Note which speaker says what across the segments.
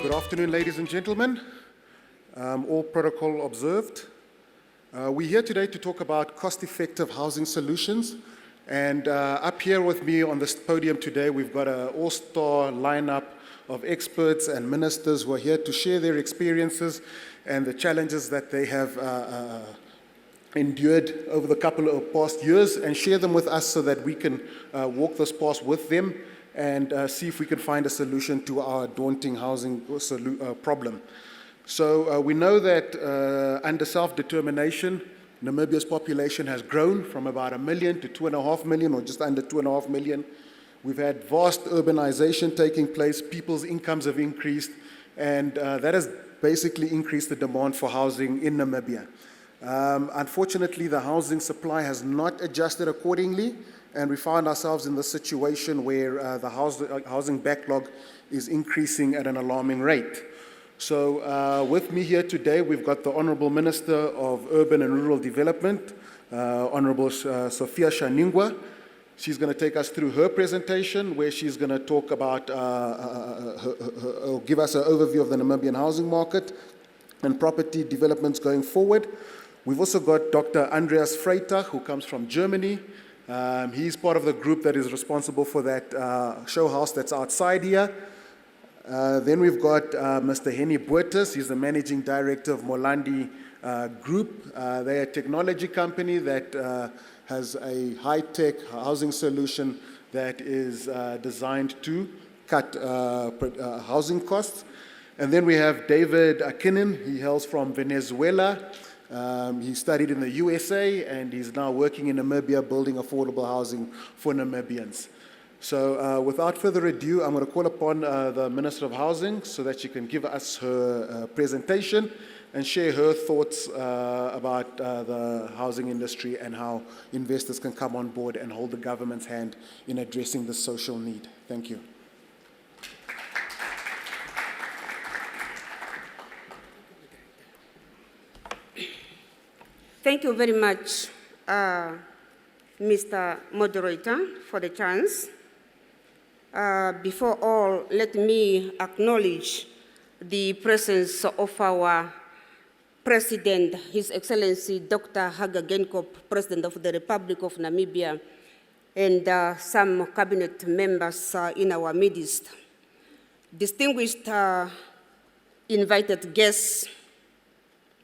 Speaker 1: Good afternoon, ladies and gentlemen. All protocol observed. We're here today to talk about cost-effective housing solutions. And up here with me on this podium today, we've got an all-star lineup of experts and ministers who are here to share their experiences and the challenges that they have endured over the couple of past years, and share them with us so that we can walk this path with them and see if we can find a solution to our daunting housing problem. So we know that under self-determination, Namibia's population has grown from about 1 million to 2.5 million, or just under 2.5 million. We've had vast urbanization taking place, people's incomes have increased, and that has basically increased the demand for housing in Namibia. Unfortunately, the housing supply has not adjusted accordingly, and we find ourselves in the situation where the housing backlog is increasing at an alarming rate. So with me here today, we've got the Honourable Minister of Urban and Rural Development, Honourable Sophia Shaningwa. She's going to take us through her presentation, where she's going to talk about, give us an overview of the Namibian housing market and property developments going forward. We've also got Dr. Andreas Freytag, who comes from Germany. He's part of the group that is responsible for that show house that's outside here. Then we've got Mr. Hennie. He's the Managing Director of Moladi Group. They're a technology company that has a high-tech housing solution that is designed to cut housing costs. And then we have David Akinin. He hails from Venezuela. He studied in the USA, and he's now working in Namibia building affordable housing for Namibians. So without further ado, I'm going to call upon the Minister of Housing so that she can give us her presentation and share her thoughts about the housing industry and how investors can come on board and hold the government's hand in addressing the social need. Thank you.
Speaker 2: Thank you very much, Mr. Moderator, for the chance. Before all, let me acknowledge the presence of our President, His Excellency Dr. Hage Geingob, President of the Republic of Namibia, and some cabinet members in our midst. Distinguished invited guests,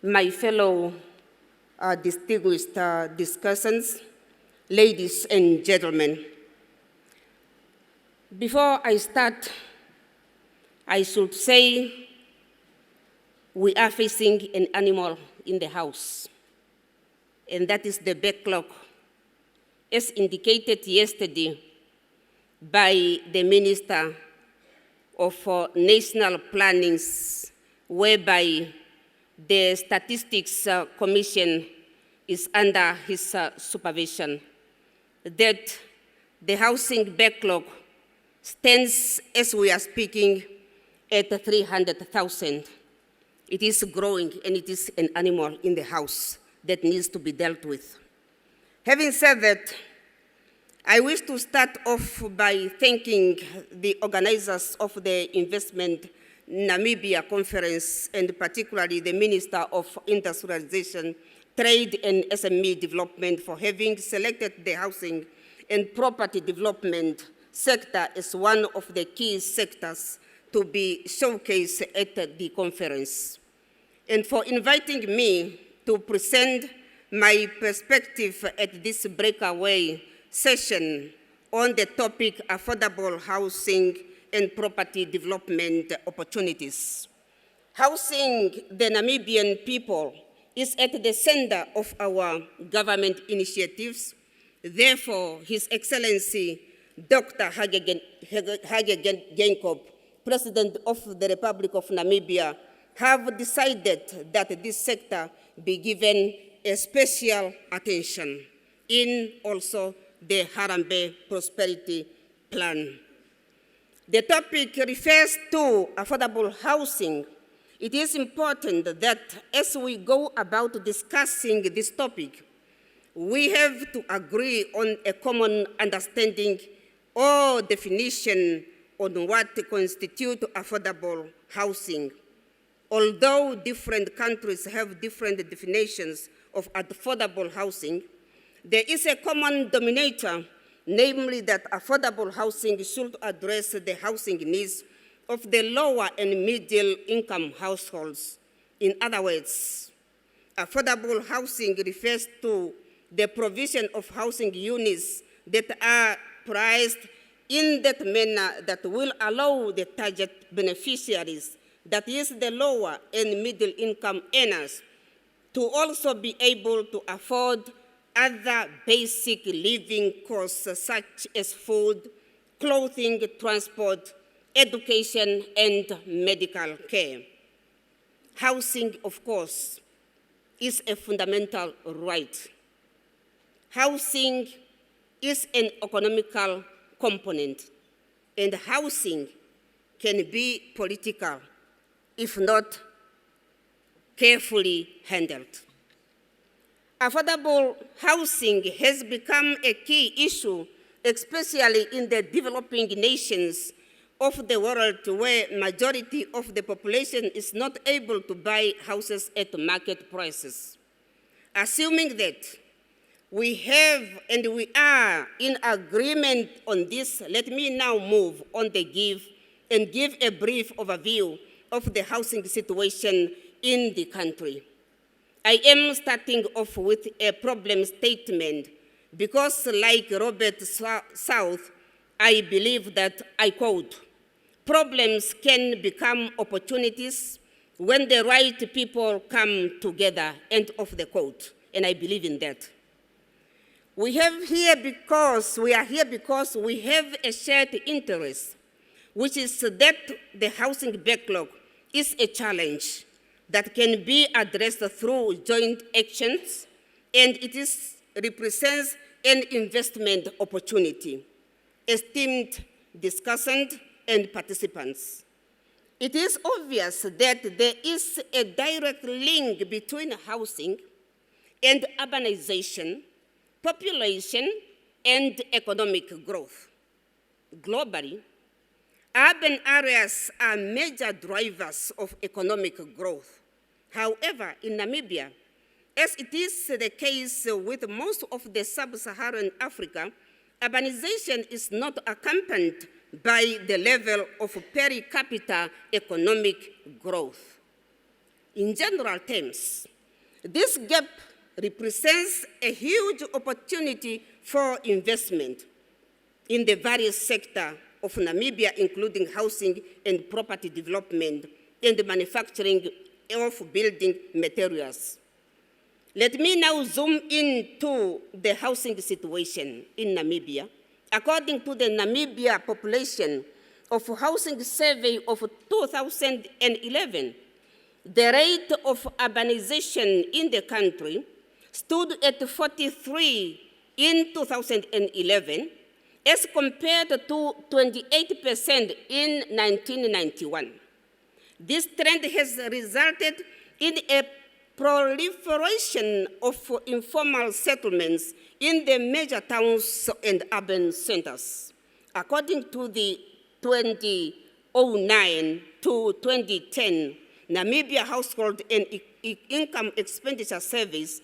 Speaker 2: my fellow distinguished discussants, ladies and gentlemen. Before I start, I should say we are facing an animal in the house, and that is the backlog, as indicated yesterday by the Minister of National Planning, whereby the Statistics Commission is under his supervision, that the housing backlog stands, as we are speaking, at 300,000. It is growing, and it is an animal in the house that needs to be dealt with. Having said that, I wish to start off by thanking the organizers of the Investment Namibia Conference, and particularly the Minister of Industrialization, Trade and SME Development, for having selected the housing and property development sector as one of the key sectors to be showcased at the conference, and for inviting me to present my perspective at this breakaway session on the topic affordable housing and property development opportunities. Housing the Namibian people is at the center of our government initiatives. Therefore, His Excellency Dr. Hage Geingob, President of the Republic of Namibia, have decided that this sector be given a special attention in also the Harambee Prosperity Plan. The topic refers to affordable housing. It is important that as we go about discussing this topic, we have to agree on a common understanding or definition on what constitutes affordable housing. Although different countries have different definitions of affordable housing, there is a common denominator, namely that affordable housing should address the housing needs of the lower and middle income households. In other words, affordable housing refers to the provision of housing units that are priced in that manner that will allow the target beneficiaries, that is the lower and middle income earners, to also be able to afford other basic living costs such as food, clothing, transport, education, and medical care. Housing, of course, is a fundamental right. Housing is an economical component, and housing can be political if not carefully handled. Affordable housing has become a key issue, especially in the developing nations of the world where majority of the population is not able to buy houses at market prices. Assuming that we have and we are in agreement on this, let me now move on to give a brief overview of the housing situation in the country. I am starting off with a problem statement because, like Robert South, I believe that, I quote, "Problems can become opportunities when the right people come together," end of the quote, and I believe in that. We are here because we have a shared interest, which is that the housing backlog is a challenge that can be addressed through joint actions, and it represents an investment opportunity. Esteemed discussant and participants, it is obvious that there is a direct link between housing and urbanization, population, and economic growth. Globally, urban areas are major drivers of economic growth. However, in Namibia, as it is the case with most of the sub-Saharan Africa, urbanization is not accompanied by the level of per capita economic growth. In general terms, this gap represents a huge opportunity for investment in the various sectors of Namibia, including housing and property development and the manufacturing of building materials. Let me now zoom into the housing situation in Namibia. According to the Namibia Population of Housing Survey of 2011, the rate of urbanization in the country stood at 43 in 2011 as compared to 28% in 1991. This trend has resulted in a proliferation of informal settlements in the major towns and urban centers. According to the 2009 to 2010 Namibia Household and Income Expenditure Service,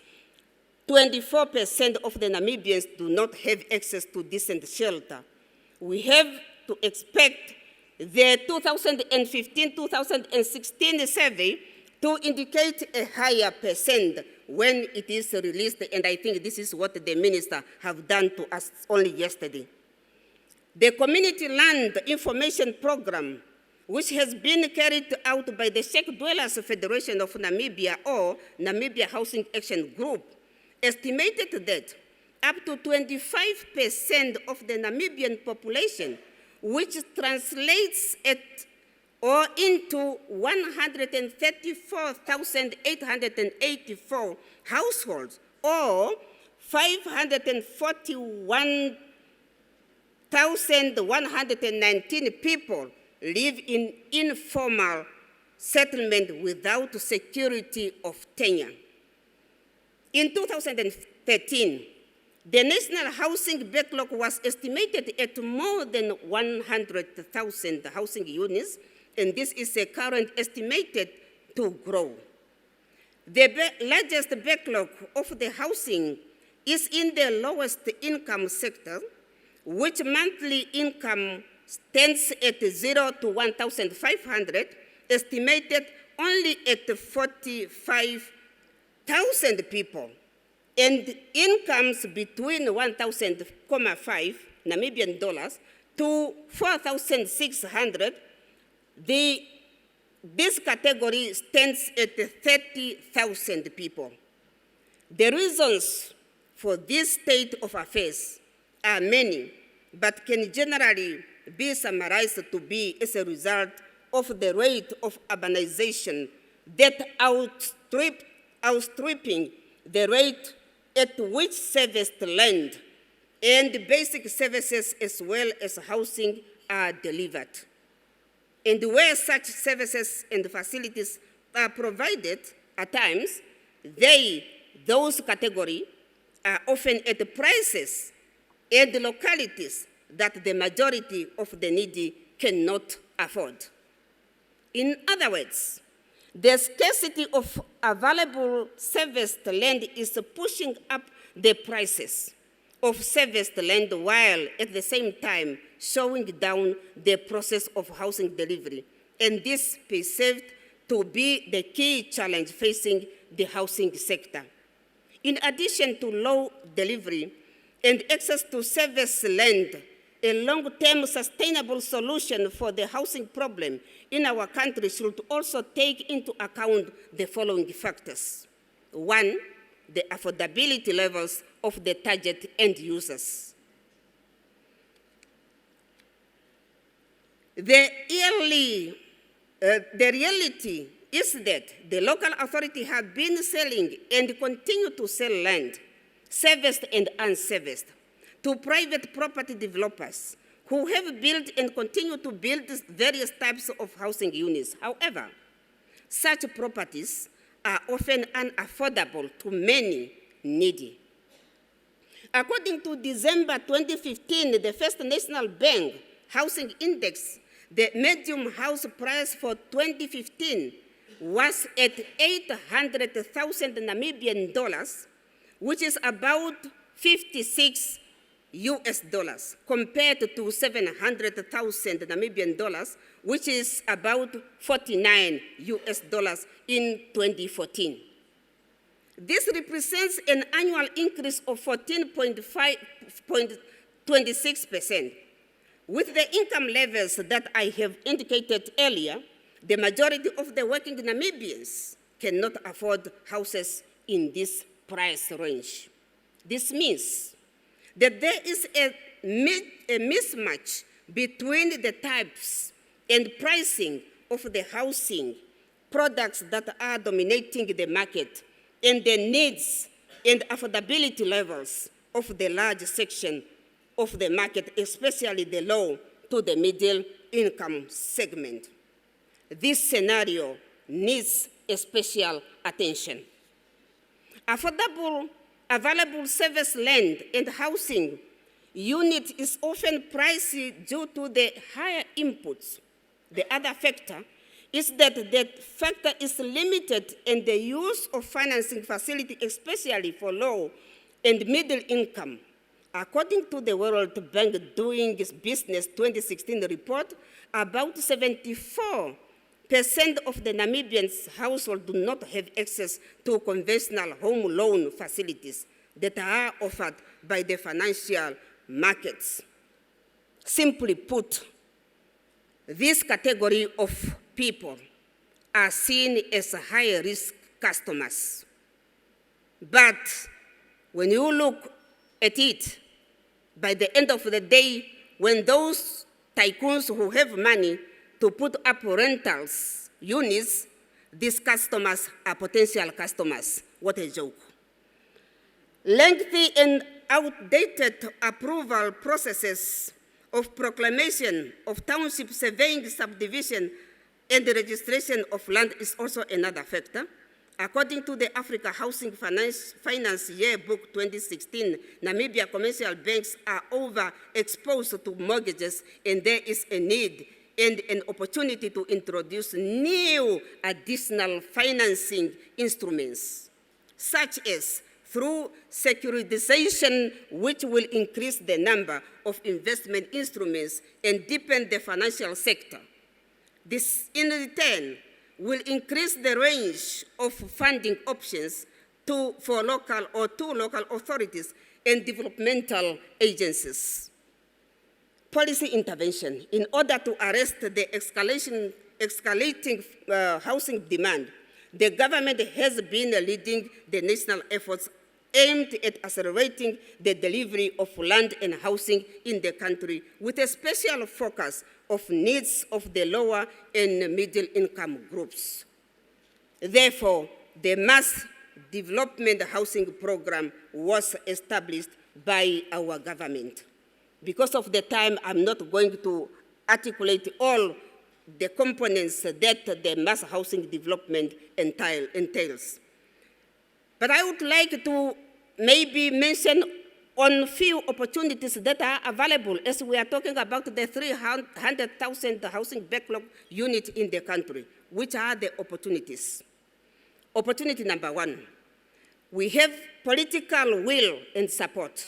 Speaker 2: 24% of the Namibians do not have access to decent shelter. We have to expect the 2015-2016 survey to indicate a higher percent when it is released, and I think this is what the minister have done to us only yesterday. The Community Land Information Program, which has been carried out by the Sheikh Dwellers Federation of Namibia, or Namibia Housing Action Group, estimated that up to 25% of the Namibian population, which translates into 134,884 households, or 541,119 people, live in informal settlement without security of tenure. In 2013, the national housing backlog was estimated at more than 100,000 housing units, and this is currently estimated to grow. The largest backlog of the housing is in the lowest income sector, which monthly income stands at 0 to 1,500, estimated only at 45,000 people, and incomes between 1,000.5 Namibian dollars to 4,600. This category stands at 30,000 people. The reasons for this state of affairs are many, but can generally be summarized to be as a result of the rate of urbanization that outstripping the rate at which serviced land and basic services as well as housing are delivered. And where such services and facilities are provided, at times, those categories are often at prices and localities that the majority of the needy cannot afford. In other words, the scarcity of available serviced land is pushing up the prices of serviced land while at the same time showing down the process of housing delivery. And this perceived to be the key challenge facing the housing sector. In addition to low delivery and access to service land, a long-term sustainable solution for the housing problem in our country should also take into account the following factors. One, the affordability levels of the target end users. The reality is that the local authority have been selling and continue to sell land, serviced and unserviced, to private property developers who have built and continue to build various types of housing units. However, such properties are often unaffordable to many needy. According to December 2015, the First National Bank Housing Index, the median house price for 2015 was at 800,000 Namibian dollars, which is about 56 US dollars, compared to 700,000 Namibian dollars, which is about 49 US dollars in 2014. This represents an annual increase of 14.26%. With the income levels that I have indicated earlier, the majority of the working Namibians cannot afford houses in this price range. This means that there is a mismatch between the types and pricing of the housing products that are dominating the market and the needs and affordability levels of the large section of the market, especially the low to the middle income segment. This scenario needs special attention. Affordable, available service land and housing unit is often pricey due to the higher inputs. The other factor is that that factor is limited in the use of financing facility, especially for low and middle income. According to the World Bank Doing Business 2016 report, about 74% of the Namibians' households do not have access to conventional home loan facilities that are offered by the financial markets. Simply put, this category of people are seen as high-risk customers. But when you look at it, by the end of the day, when those tycoons who have money to put up rentals units, these customers are potential customers. What a joke. Lengthy and outdated approval processes of proclamation of township surveying subdivision and the registration of land is also another factor. According to the Africa Housing Finance Yearbook 2016, Namibia commercial banks are overexposed to mortgages, and there is a need and an opportunity to introduce new additional financing instruments, such as through securitization, which will increase the number of investment instruments and deepen the financial sector. This, in return, will increase the range of funding options for local authorities and developmental agencies. Policy intervention. In order to arrest the escalating housing demand, the government has been leading the national efforts aimed at accelerating the delivery of land and housing in the country, with a special focus of needs of the lower and middle income groups. Therefore, the mass development housing program was established by our government. Because of the time, I'm not going to articulate all the components that the mass housing development entails. But I would like to maybe mention on few opportunities that are available as we are talking about the 300,000 housing backlog unit in the country. Which are the opportunities? Opportunity number one, we have political will and support